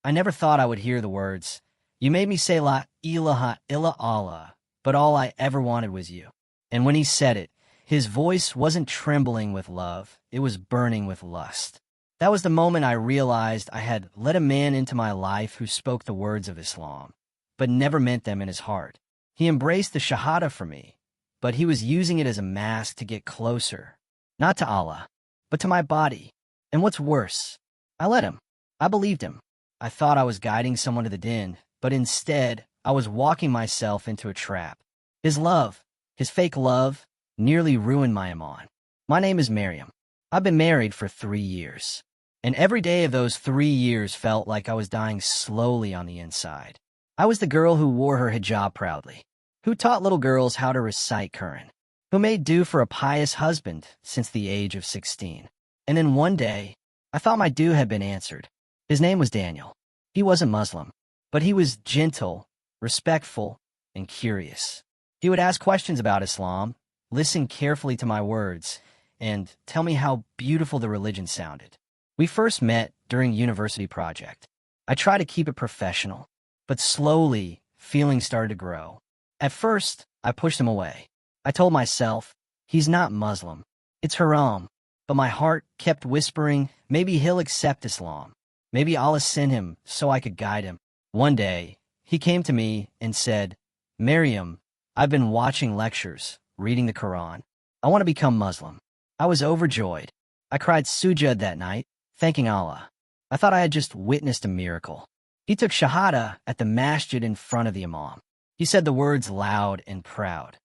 I never thought I would hear the words, "You made me say la ilāha illa Allah," but all I ever wanted was you. And when he said it, his voice wasn't trembling with love, it was burning with lust. That was the moment I realized I had let a man into my life who spoke the words of Islam, but never meant them in his heart. He embraced the Shahada for me, but he was using it as a mask to get closer, not to Allah, but to my body. And what's worse, I let him. I believed him. I thought I was guiding someone to the din, but instead, I was walking myself into a trap. His love, his fake love, nearly ruined my Īmān. My name is Maryam. I've been married for 3 years. And every day of those 3 years felt like I was dying slowly on the inside. I was the girl who wore her hijab proudly, who taught little girls how to recite Quran, who made due for a pious husband since the age of 16. And then one day, I thought my due had been answered. His name was Daniel. He wasn't Muslim, but he was gentle, respectful, and curious. He would ask questions about Islam, listen carefully to my words, and tell me how beautiful the religion sounded. We first met during university project. I tried to keep it professional, but slowly, feelings started to grow. At first, I pushed him away. I told myself, he's not Muslim. It's haram. But my heart kept whispering, maybe he'll accept Islam. Maybe Allah sent him so I could guide him. One day, he came to me and said, "Maryam, I've been watching lectures, reading the Quran. I want to become Muslim." I was overjoyed. I cried sujud that night, thanking Allah. I thought I had just witnessed a miracle. He took Shahada at the masjid in front of the Imam. He said the words loud and proud.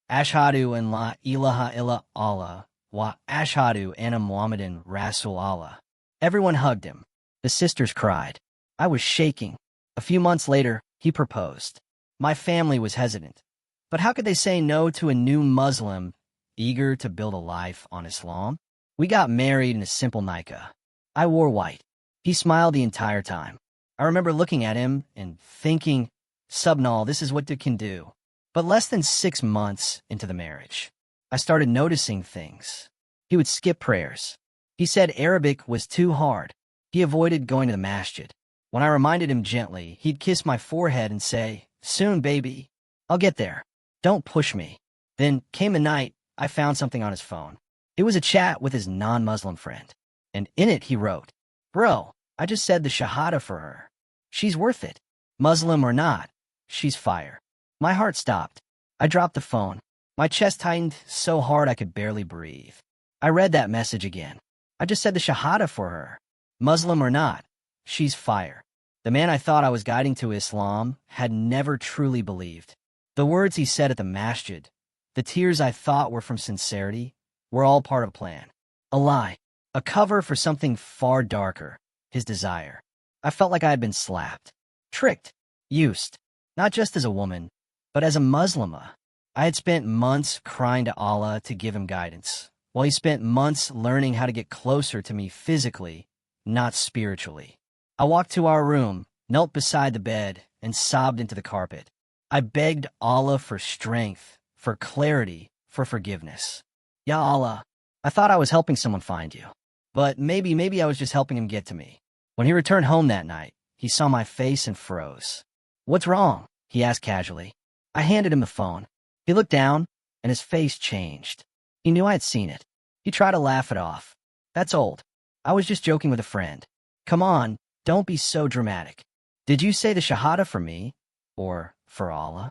Ashhadu an la ilāha illa Allah, wa ashhadu anna Muhammadan Rasul Allah. Everyone hugged him. The sisters cried. I was shaking. A few months later, he proposed. My family was hesitant. But how could they say no to a new Muslim eager to build a life on Islam? We got married in a simple nikah. I wore white. He smiled the entire time. I remember looking at him and thinking, Subnal, this is what it can do. But less than 6 months into the marriage, I started noticing things. He would skip prayers. He said Arabic was too hard. He avoided going to the masjid. When I reminded him gently, he'd kiss my forehead and say, "Soon, baby. I'll get there. Don't push me." Then came a night, I found something on his phone. It was a chat with his non-Muslim friend. And in it, he wrote, "Bro, I just said the Shahada for her. She's worth it. Muslim or not, she's fire." My heart stopped. I dropped the phone. My chest tightened so hard I could barely breathe. I read that message again. I just said the Shahada for her. Muslim or not, she's fire. The man I thought I was guiding to Islam had never truly believed. The words he said at the masjid, the tears I thought were from sincerity, were all part of a plan. A lie, a cover for something far darker, his desire. I felt like I had been slapped, tricked, used, not just as a woman, but as a Muslimah. I had spent months crying to Allah to give him guidance, while he spent months learning how to get closer to me physically, not spiritually. I walked to our room, knelt beside the bed, and sobbed into the carpet. I begged Allah for strength, for clarity, for forgiveness. Ya Allah, I thought I was helping someone find you. But maybe I was just helping him get to me. When he returned home that night, he saw my face and froze. "What's wrong?" he asked casually. I handed him the phone. He looked down, and his face changed. He knew I had seen it. He tried to laugh it off. "That's old. I was just joking with a friend. Come on, don't be so dramatic. Did you say the Shahada for me, or for Allah?"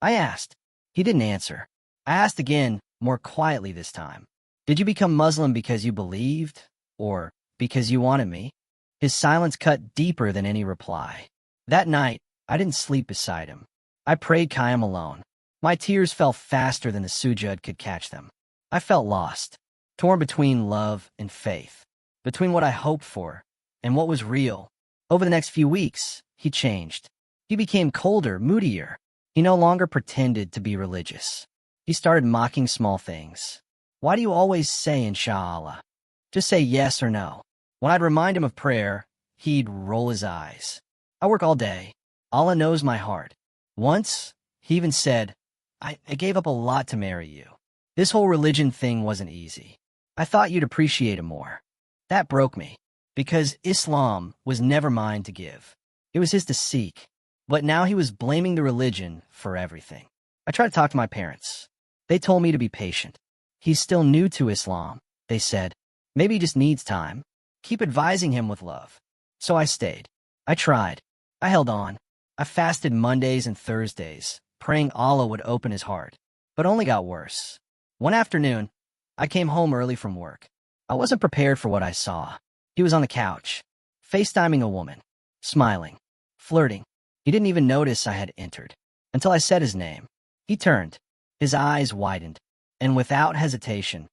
I asked. He didn't answer. I asked again, more quietly this time. "Did you become Muslim because you believed, or because you wanted me?" His silence cut deeper than any reply. That night, I didn't sleep beside him. I prayed Qiyam alone. My tears fell faster than the sujud could catch them. I felt lost, torn between love and faith, between what I hoped for and what was real. Over the next few weeks, he changed. He became colder, moodier. He no longer pretended to be religious. He started mocking small things. "Why do you always say Inshallah? Just say yes or no." When I'd remind him of prayer, he'd roll his eyes. "I work all day. Allah knows my heart." Once, he even said, I gave up a lot to marry you. This whole religion thing wasn't easy. I thought you'd appreciate it more." That broke me, because Islam was never mine to give. It was his to seek. But now he was blaming the religion for everything. I tried to talk to my parents. They told me to be patient. He's still new to Islam, they said. Maybe he just needs time. Keep advising him with love. So I stayed. I tried. I held on. I fasted Mondays and Thursdays, praying Allah would open his heart. But only got worse. One afternoon, I came home early from work. I wasn't prepared for what I saw. He was on the couch, FaceTiming a woman, smiling, flirting. He didn't even notice I had entered, until I said his name. He turned, his eyes widened, and without hesitation,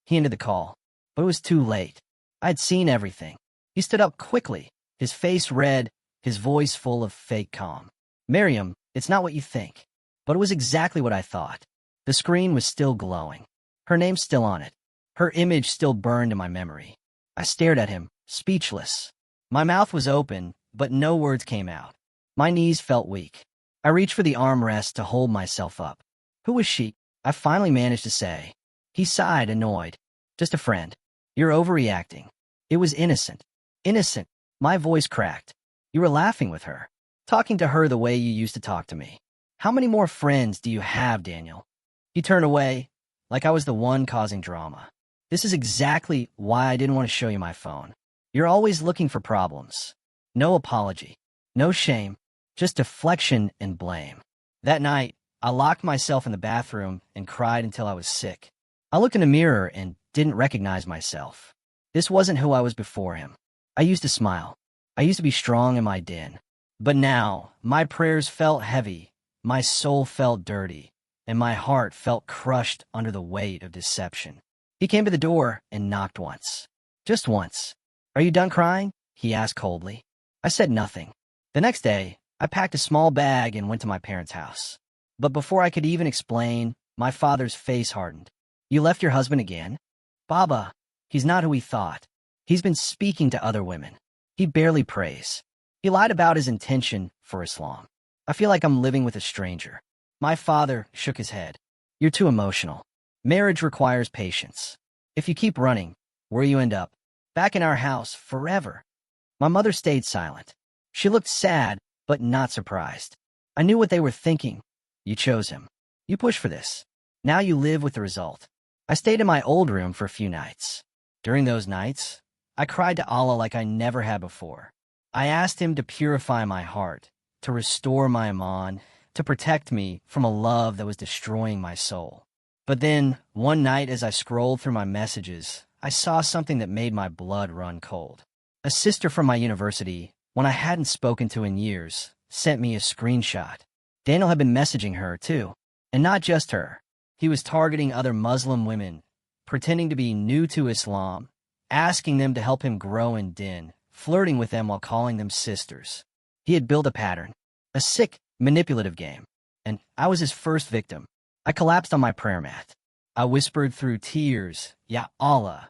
he ended the call. But it was too late. I had seen everything. He stood up quickly, his face red, his voice full of fake calm. Miriam, it's not what you think. But it was exactly what I thought. The screen was still glowing. Her name still on it. Her image still burned in my memory. I stared at him, speechless. My mouth was open, but no words came out. My knees felt weak. I reached for the armrest to hold myself up. Who was she? I finally managed to say. He sighed, annoyed. Just a friend. You're overreacting. It was innocent. Innocent. My voice cracked. You were laughing with her. Talking to her the way you used to talk to me. How many more friends do you have, Daniel? He turned away, like I was the one causing drama. This is exactly why I didn't want to show you my phone. You're always looking for problems. No apology. No shame. Just deflection and blame. That night, I locked myself in the bathroom and cried until I was sick. I looked in a mirror and didn't recognize myself. This wasn't who I was before him. I used to smile. I used to be strong in my den. But now, my prayers felt heavy, my soul felt dirty, and my heart felt crushed under the weight of deception. He came to the door and knocked once. Just once. Are you done crying? He asked coldly. I said nothing. The next day, I packed a small bag and went to my parents' house. But before I could even explain, my father's face hardened. You left your husband again? Baba, he's not who he thought. He's been speaking to other women. He barely prays. He lied about his intention for Islam. I feel like I'm living with a stranger. My father shook his head. You're too emotional. Marriage requires patience. If you keep running, where you end up? Back in our house forever. My mother stayed silent. She looked sad, but not surprised. I knew what they were thinking. You chose him. You pushed for this. Now you live with the result. I stayed in my old room for a few nights. During those nights, I cried to Allah like I never had before. I asked him to purify my heart, to restore my Īmān, to protect me from a love that was destroying my soul. But then, one night as I scrolled through my messages, I saw something that made my blood run cold. A sister from my university, one I hadn't spoken to in years, sent me a screenshot. Daniel had been messaging her, too. And not just her. He was targeting other Muslim women, pretending to be new to Islam, asking them to help him grow in din, flirting with them while calling them sisters. He had built a pattern, a sick, manipulative game. And I was his first victim. I collapsed on my prayer mat. I whispered through tears, Ya Allah,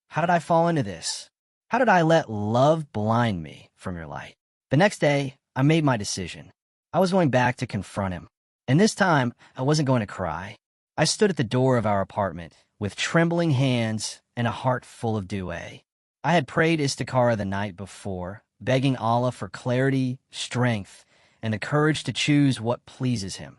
how did I fall into this? How did I let love blind me from your light? The next day, I made my decision. I was going back to confront him. And this time, I wasn't going to cry. I stood at the door of our apartment with trembling hands and a heart full of du'a. I had prayed istikhara the night before, begging Allah for clarity, strength, and the courage to choose what pleases him,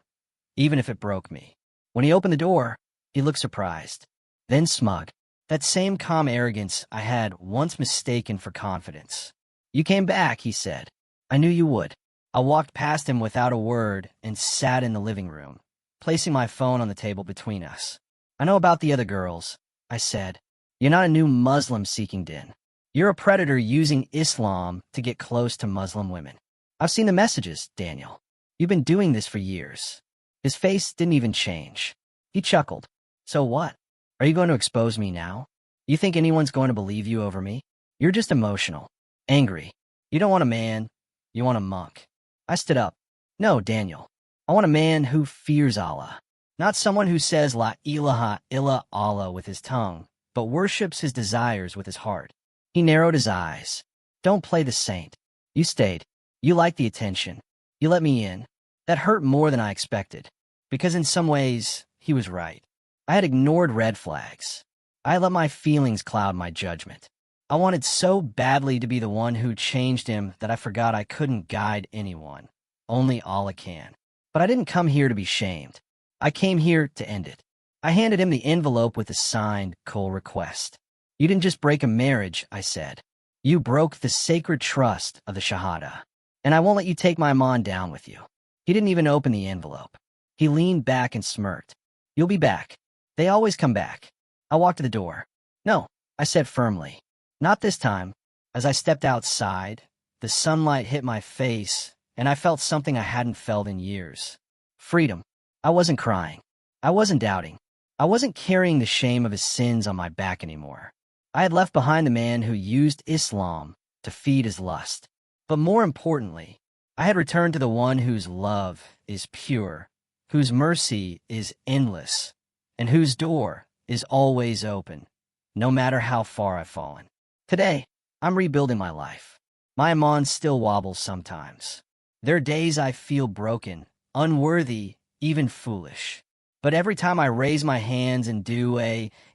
even if it broke me. When he opened the door, he looked surprised, then smug. That same calm arrogance I had once mistaken for confidence. You came back, he said. I knew you would. I walked past him without a word and sat in the living room, placing my phone on the table between us. I know about the other girls, I said. You're not a new Muslim seeking din. You're a predator using Islam to get close to Muslim women. I've seen the messages, Daniel. You've been doing this for years. His face didn't even change. He chuckled. So what? Are you going to expose me now? You think anyone's going to believe you over me? You're just emotional, angry. You don't want a man, you want a monk. I stood up. No, Daniel. I want a man who fears Allah. Not someone who says La ilāha illā with his tongue, but worships his desires with his heart. He narrowed his eyes. Don't play the saint. You stayed. You liked the attention. You let me in. That hurt more than I expected. Because in some ways, he was right. I had ignored red flags. I let my feelings cloud my judgment. I wanted so badly to be the one who changed him that I forgot I couldn't guide anyone. Only Allah can. But I didn't come here to be shamed. I came here to end it. I handed him the envelope with a signed, cool request. You didn't just break a marriage, I said. You broke the sacred trust of the Shahada. And I won't let you take my Īmān down with you. He didn't even open the envelope. He leaned back and smirked. You'll be back. They always come back. I walked to the door. No, I said firmly. Not this time. As I stepped outside, the sunlight hit my face, and I felt something I hadn't felt in years. Freedom. I wasn't crying. I wasn't doubting. I wasn't carrying the shame of his sins on my back anymore. I had left behind the man who used Islam to feed his lust. But more importantly, I had returned to the one whose love is pure, whose mercy is endless, and whose door is always open, no matter how far I've fallen. Today, I'm rebuilding my life. My Īmān still wobbles sometimes. There are days I feel broken, unworthy, even foolish. But every time I raise my hands and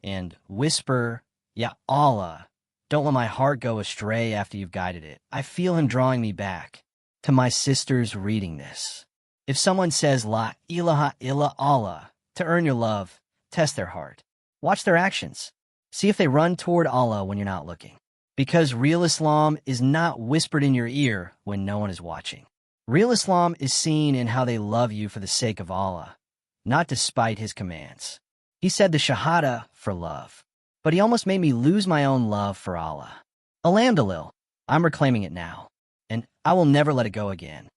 and whisper, Ya Allah, don't let my heart go astray after you've guided it, I feel him drawing me back. To my sisters reading this, if someone says La ilāha illā to earn your love, test their heart. Watch their actions. See if they run toward Allah when you're not looking. Because real Islam is not whispered in your ear when no one is watching. Real Islam is seen in how they love you for the sake of Allah, not despite his commands. He said the Shahada for love, but he almost made me lose my own love for Allah. Alhamdulillah, I'm reclaiming it now, and I will never let it go again.